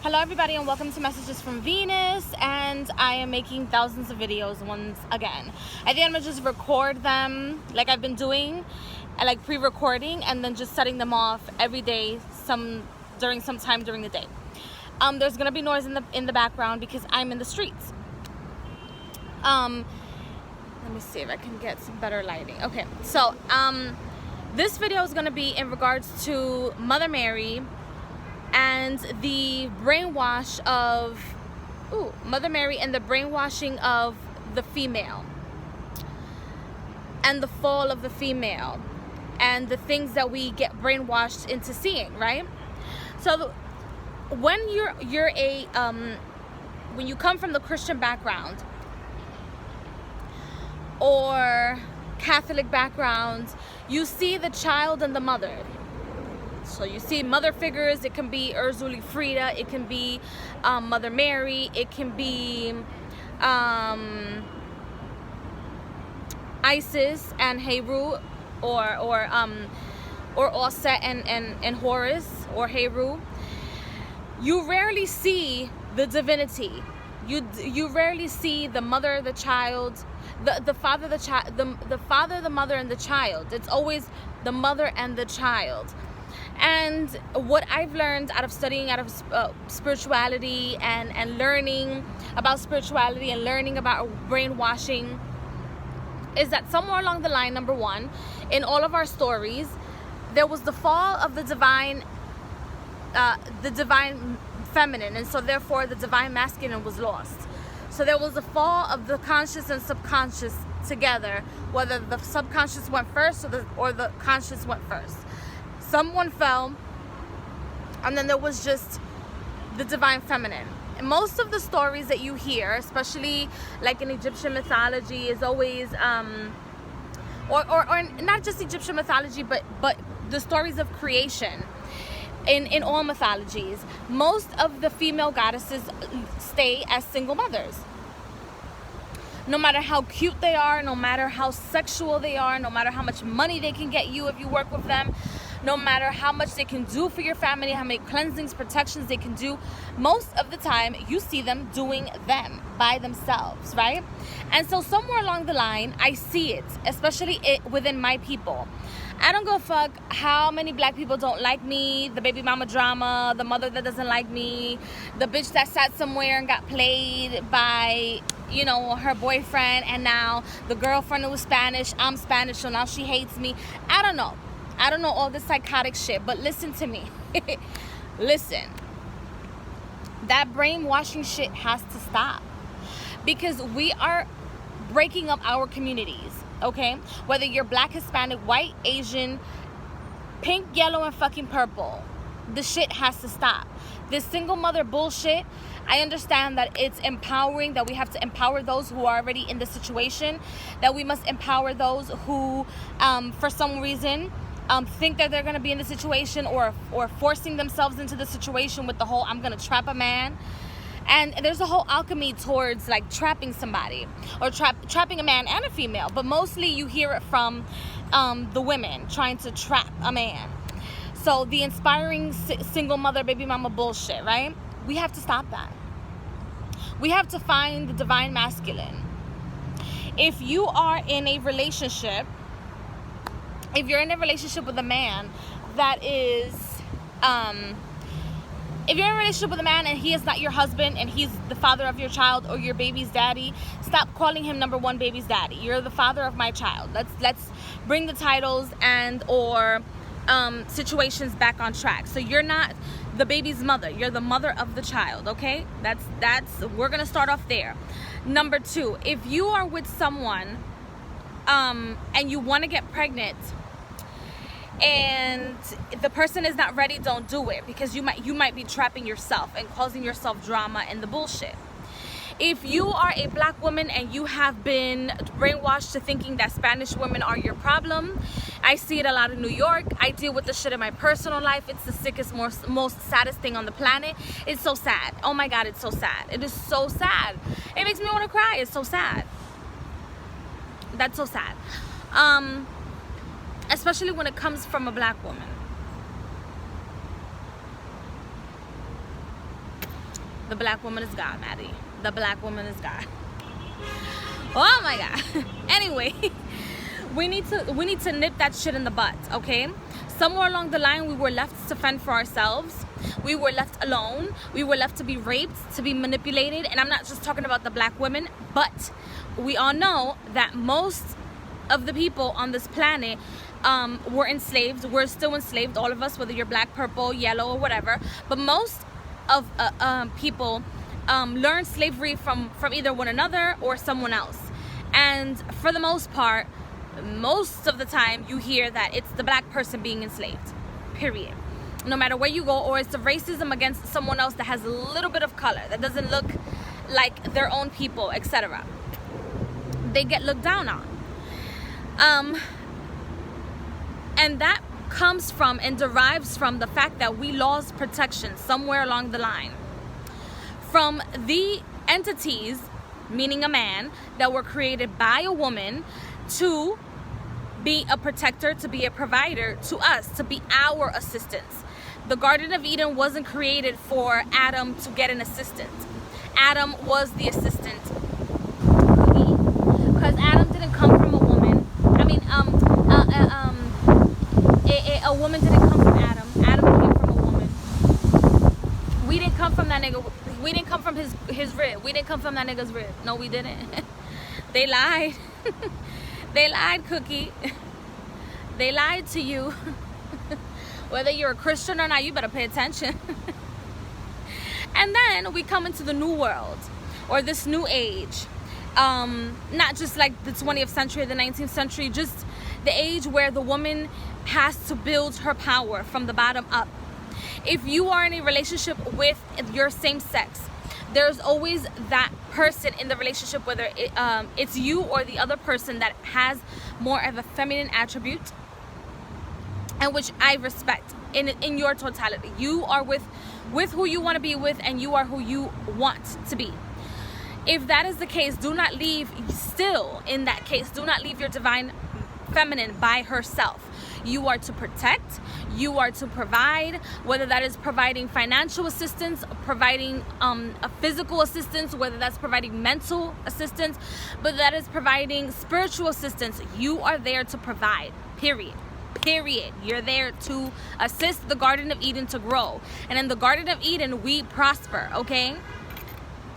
Hello everybody and welcome to Messages from Venus, and I am making thousands of videos once again. I think I'm gonna just record them like I've been doing, like pre-recording, and then just setting them off every day during some time during the day. There's gonna be noise in the background because I'm in the streets. Let me see if I can get some better lighting. Okay, so this video is gonna be in regards to Mother Mary and the brainwash of Mother Mary and the brainwashing of the female and the fall of the female and the things that we get brainwashed into seeing, right? So when when you come from the Christian background or Catholic background, you see the child and the mother. So you see mother figures. It can be Urzuli Frida, it can be Mother Mary, it can be Isis and Heru, or Osset and Horus or Heru. You rarely see the divinity. You rarely see the mother, the child, the father, the child, the father, the mother, and the child. It's always the mother and the child. And what I've learned out of studying out of spirituality and learning about spirituality and learning about brainwashing is that somewhere along the line, number one, in all of our stories, there was the fall of the divine feminine, and so therefore the divine masculine was lost. So there was a fall of the conscious and subconscious together, whether the subconscious went first or the conscious went first. Someone fell, and then there was just the divine feminine. And most of the stories that you hear, especially like in Egyptian mythology, is always or not just Egyptian mythology, but the stories of creation. In all mythologies, most of the female goddesses stay as single mothers. No matter how cute they are, no matter how sexual they are, no matter how much money they can get you if you work with them, no matter how much they can do for your family, how many cleansings, protections they can do, most of the time you see them doing them by themselves, right? And so somewhere along the line, I see it, especially within my people. I don't go fuck how many black people don't like me, the baby mama drama, the mother that doesn't like me, the bitch that sat somewhere and got played by, you know, her boyfriend, and now the girlfriend who was Spanish, I'm Spanish, so now she hates me. I don't know all this psychotic shit, but listen to me. Listen, that brainwashing shit has to stop, because we are breaking up our communities, okay? Whether you're black, Hispanic, white, Asian, pink, yellow, and fucking purple, the shit has to stop. This single mother bullshit, I understand that it's empowering, that we have to empower those who are already in the situation, that we must empower those who for some reason think that they're going to be in the situation, or forcing themselves into the situation with the whole I'm going to trap a man. And there's a whole alchemy towards like trapping somebody, or trapping a man and a female, but mostly you hear it from the women trying to trap a man. So the inspiring single mother baby mama bullshit, right? We have to stop that. We have to find the divine masculine. If you are in a relationship, if you're in a relationship with a man that is if you're in a relationship with a man and he is not your husband and he's the father of your child or your baby's daddy, stop calling him number one baby's daddy. You're the father of my child. Let's bring the titles and or situations back on track. So you're not the baby's mother, you're the mother of the child, okay? That's we're gonna start off there. Number two, if you are with someone and you want to get pregnant and the person is not ready, don't do it, because you might be trapping yourself and causing yourself drama and the bullshit. If you are a black woman and you have been brainwashed to thinking that Spanish women are your problem, I see it a lot in New York. I deal with the shit in my personal life. It's the sickest, most saddest thing on the planet. It's so sad. Oh my God, it's so sad. It is so sad. It makes me want to cry. It's so sad. That's so sad. Especially when it comes from a black woman. The black woman is God, Maddie. The black woman is God. Oh my God. Anyway, we need to nip that shit in the butt, okay? Somewhere along the line, we were left to fend for ourselves. We were left alone. We were left to be raped, to be manipulated. And I'm not just talking about the black women, but we all know that most of the people on this planet were enslaved. We're still enslaved, all of us, whether you're black, purple, yellow, or whatever. But most of people learn slavery from either one another or someone else. And for the most part, most of the time you hear that it's the black person being enslaved, period. No matter where you go, or it's the racism against someone else that has a little bit of color, that doesn't look like their own people, etc. They get looked down on. And that comes from and derives from the fact that we lost protection somewhere along the line from the entities, meaning a man, that were created by a woman to be a protector, to be a provider to us, to be our assistants. The Garden of Eden wasn't created for Adam to get an assistant. Adam was the assistant. Because Adam didn't come from a woman. I mean, a woman didn't come from Adam. Adam came from a woman. We didn't come from that nigga. We didn't come from his rib. We didn't come from that nigga's rib. No, we didn't. They lied. They lied, Cookie. They lied to you. Whether you're a Christian or not, you better pay attention. And then we come into the new world, or this new age. Not just like the 20th century or the 19th century, just the age where the woman has to build her power from the bottom up. If you are in a relationship with your same sex, there's always that person in the relationship, whether it's you or the other person, that has more of a feminine attribute, and which I respect in your totality. You are with who you want to be with, and you are who you want to be. If that is the case, do not leave, still in that case, do not leave your divine feminine by herself. You are to protect, you are to provide, whether that is providing financial assistance, providing a physical assistance, whether that's providing mental assistance, but that is providing spiritual assistance. You are there to provide, period. You're there to assist the Garden of Eden to grow. And in the Garden of Eden, we prosper, okay?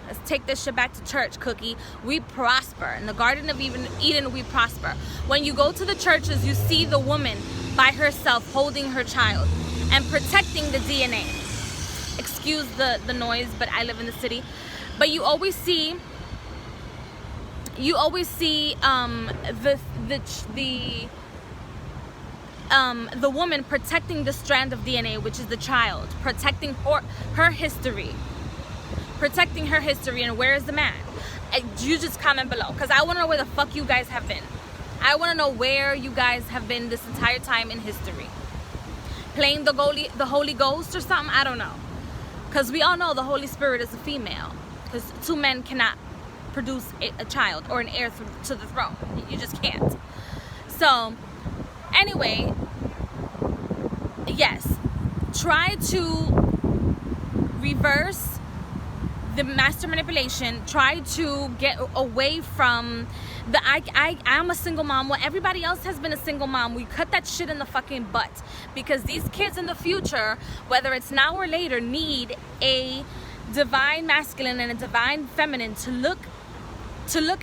Let's take this shit back to church, Cookie. We prosper. In the Garden of Eden, we prosper. When you go to the churches, you see the woman by herself holding her child and protecting the DNA. Excuse the noise, but I live in the city. But you always see the woman protecting the strand of DNA, which is the child, protecting her history. Protecting her history. And where is the man? You just comment below, because I want to know where the fuck you guys have been. I want to know where you guys have been this entire time in history. Playing the Holy Ghost or something? I don't know. Because we all know the Holy Spirit is a female. Because two men cannot produce a child or an heir to the throne. You just can't. So, anyway, yes. Try to reverse the master manipulation. Try to get away from the I'm a single mom. Well, everybody else has been a single mom. We cut that shit in the fucking butt, because these kids in the future, whether it's now or later, need a divine masculine and a divine feminine to look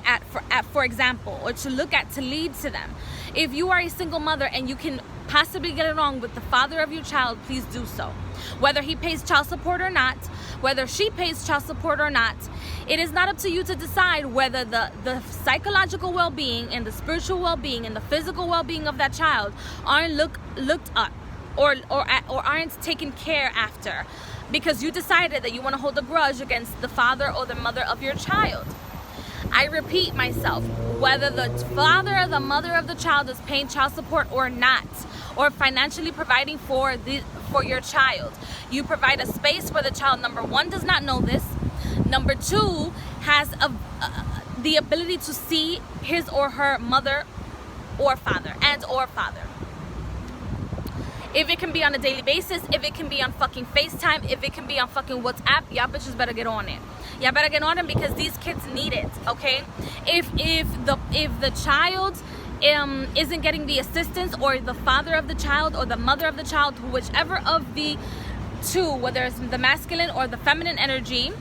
at for example, or to lead to them. If you are a single mother and you can possibly get along with the father of your child, please do so. Whether he pays child support or not, whether she pays child support or not, it is not up to you to decide whether the psychological well-being and the spiritual well-being and the physical well-being of that child aren't looked up or aren't taken care after, because you decided that you want to hold a grudge against the father or the mother of your child. I repeat myself, whether the father or the mother of the child is paying child support or not, or financially providing for your child, you provide a space where the child, number one, does not know this, number two, has the ability to see his or her mother or father, If it can be on a daily basis, if it can be on fucking FaceTime, if it can be on fucking WhatsApp, y'all bitches better get on it. Y'all better get on it because these kids need it, okay? If the child isn't getting the assistance, or the father of the child or the mother of the child, whichever of the two, whether it's the masculine or the feminine energy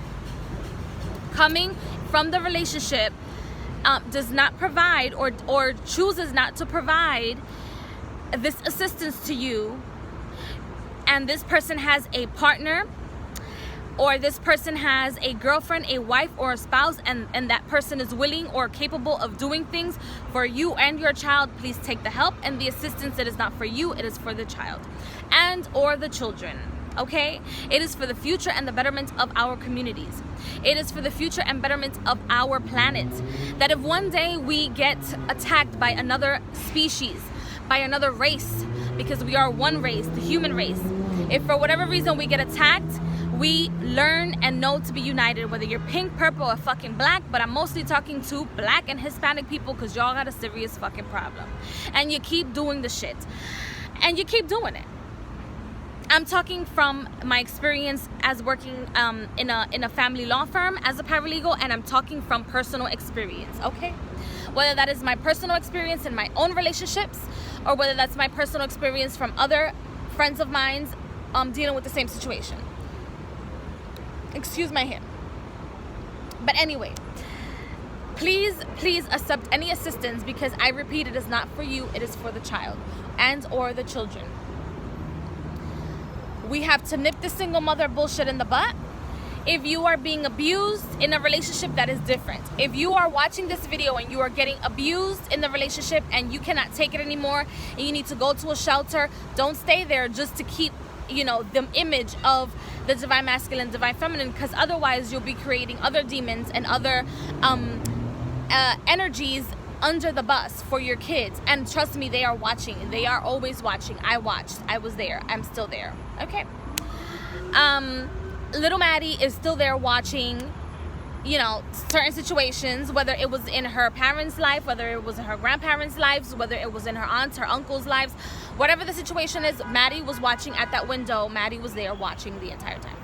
coming from the relationship, does not provide or chooses not to provide this assistance to you, and this person has a partner, or this person has a girlfriend, a wife, or a spouse, and that person is willing or capable of doing things for you and your child, please take the help and the assistance. It is not for you, it is for the child and or the children, okay? It is for the future and the betterment of our communities. It is for the future and betterment of our planet. That if one day we get attacked by another species, by another race, because we are one race, the human race, if for whatever reason we get attacked, we learn and know to be united, whether you're pink, purple, or fucking black. But I'm mostly talking to black and Hispanic people, because y'all got a serious fucking problem and you keep doing the shit and you keep doing it. I'm talking from my experience as working in a family law firm as a paralegal, and I'm talking from personal experience, okay? Whether that is my personal experience in my own relationships, or whether that's my personal experience from other friends of mine dealing with the same situation. Excuse my hair. But anyway, please accept any assistance, because I repeat, it is not for you, it is for the child and or the children. We have to nip the single mother bullshit in the butt. If you are being abused in a relationship, that is different. If you are watching this video and you are getting abused in the relationship and you cannot take it anymore and you need to go to a shelter, don't stay there just to keep, you know, the image of the divine masculine, divine feminine, because otherwise you'll be creating other demons and other energies under the bus for your kids. And trust me, they are watching. They are always watching. I watched. I was there. I'm still there. Okay. Little Maddie is still there watching, you know, certain situations, whether it was in her parents' life, whether it was in her grandparents' lives, whether it was in her aunts, her uncles' lives, whatever the situation is, Maddie was watching at that window. Maddie was there watching the entire time.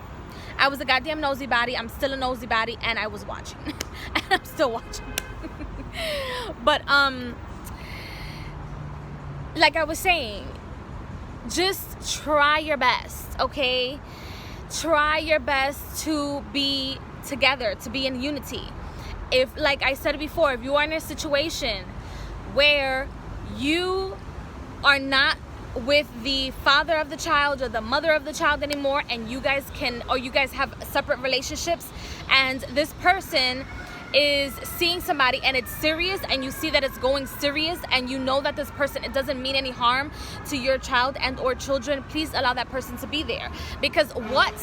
I was a goddamn nosy body. I'm still a nosy body, and I was watching. And I'm still watching. But like I was saying, just try your best, okay? Try your best to be together, to be in unity. If, like I said before, if you are in a situation where you are not with the father of the child or the mother of the child anymore, and you guys can, or you guys have separate relationships, and this person is seeing somebody and it's serious, and you see that it's going serious, and you know that this person, it doesn't mean any harm to your child and or children, please allow that person to be there. Because what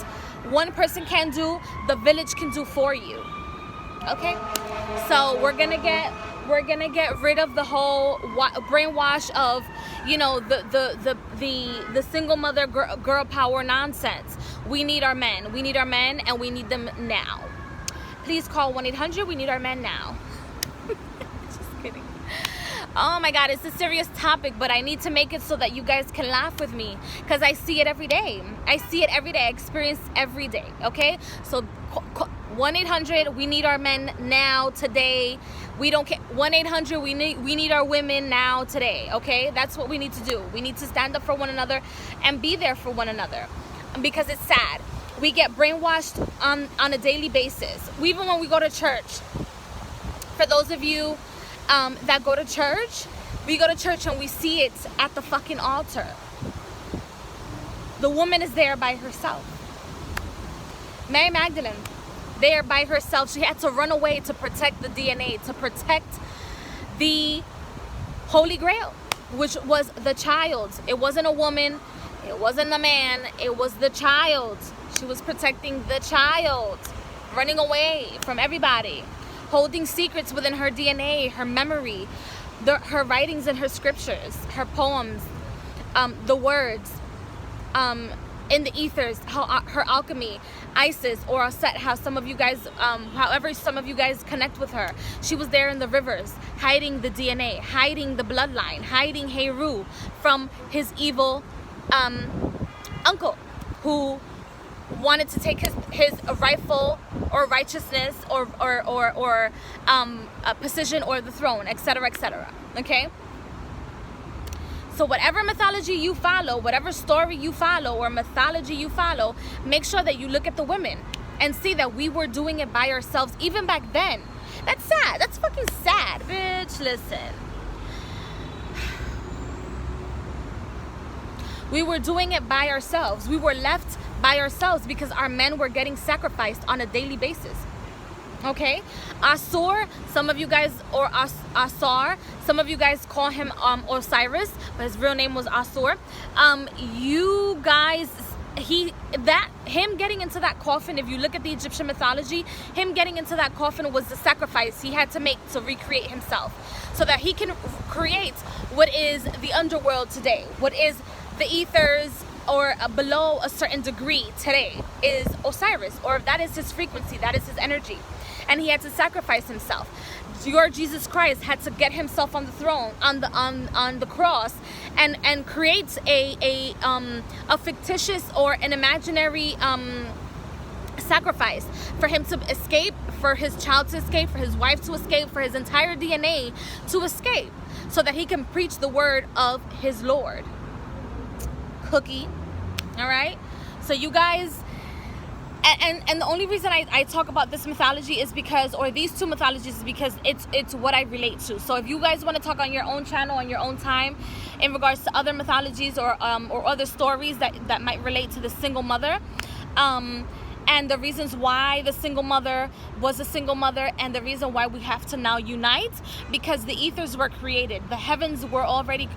one person can do, the village can do for you. Okay? So we're gonna get rid of the whole brainwash of, you know, the single mother girl power nonsense. We need our men, and we need them now. Please call 1-800, we need our men now. Just kidding. Oh my God, it's a serious topic, but I need to make it so that you guys can laugh with me, because I see it every day. I see it every day. I experience every day, okay? So 1-800, we need our men now, today. We don't care. 1-800, we need our women now, today, okay? That's what we need to do. We need to stand up for one another and be there for one another, because it's sad. We get brainwashed on a daily basis. Even when we go to church. For those of you that go to church, we go to church and we see it at the fucking altar. The woman is there by herself. Mary Magdalene, there by herself. She had to run away to protect the DNA, to protect the Holy Grail, which was the child. It wasn't a woman. It wasn't a man. It was the child. She was protecting the child, running away from everybody, holding secrets within her DNA, her memory, her writings and her scriptures, her poems, the words, in the ethers, her alchemy, Isis or Set, how some of you guys, however some of you guys connect with her. She was there in the rivers, hiding the DNA, hiding the bloodline, hiding Heru from his evil uncle who wanted to take his rightful or righteousness or a position or the throne, etc., etc. Okay. So whatever mythology you follow, whatever story you follow or mythology you follow, make sure that you look at the women and see that we were doing it by ourselves even back then. That's sad. That's fucking sad, bitch. Listen. We were doing it by ourselves. We were left by ourselves because our men were getting sacrificed on a daily basis. Okay, Asur, some of you guys, or Asar, some of you guys call him Osiris, but his real name was Asur. You guys, him getting into that coffin, if you look at the Egyptian mythology, him getting into that coffin was the sacrifice he had to make to recreate himself, so that he can create what is the underworld today, what is the ethers, or below a certain degree today is Osiris, or that is his frequency, that is his energy. And he had to sacrifice himself. Your Jesus Christ had to get himself on the throne, on the cross, and create a fictitious or an imaginary sacrifice for him to escape, for his child to escape, for his wife to escape, for his entire DNA to escape, so that he can preach the word of his Lord. Cookie. All right. So you guys. And the only reason I talk about this mythology is because, or these two mythologies, is because it's what I relate to. So if you guys want to talk on your own channel, on your own time, in regards to other mythologies or other stories that might relate to the single mother, and the reasons why the single mother was a single mother, and the reason why we have to now unite, because the ethers were created, the heavens were already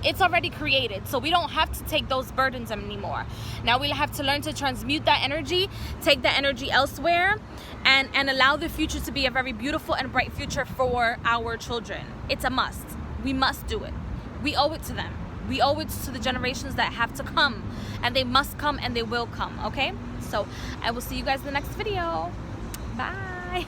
created, so we don't have to take those burdens anymore. Now we have to learn to transmute that energy, take that energy elsewhere, and allow the future to be a very beautiful and bright future for our children. It's a must. We must do it. We owe it to them. We owe it to the generations that have to come, and they must come, and they will come. Okay, so I will see you guys in the next video. Bye.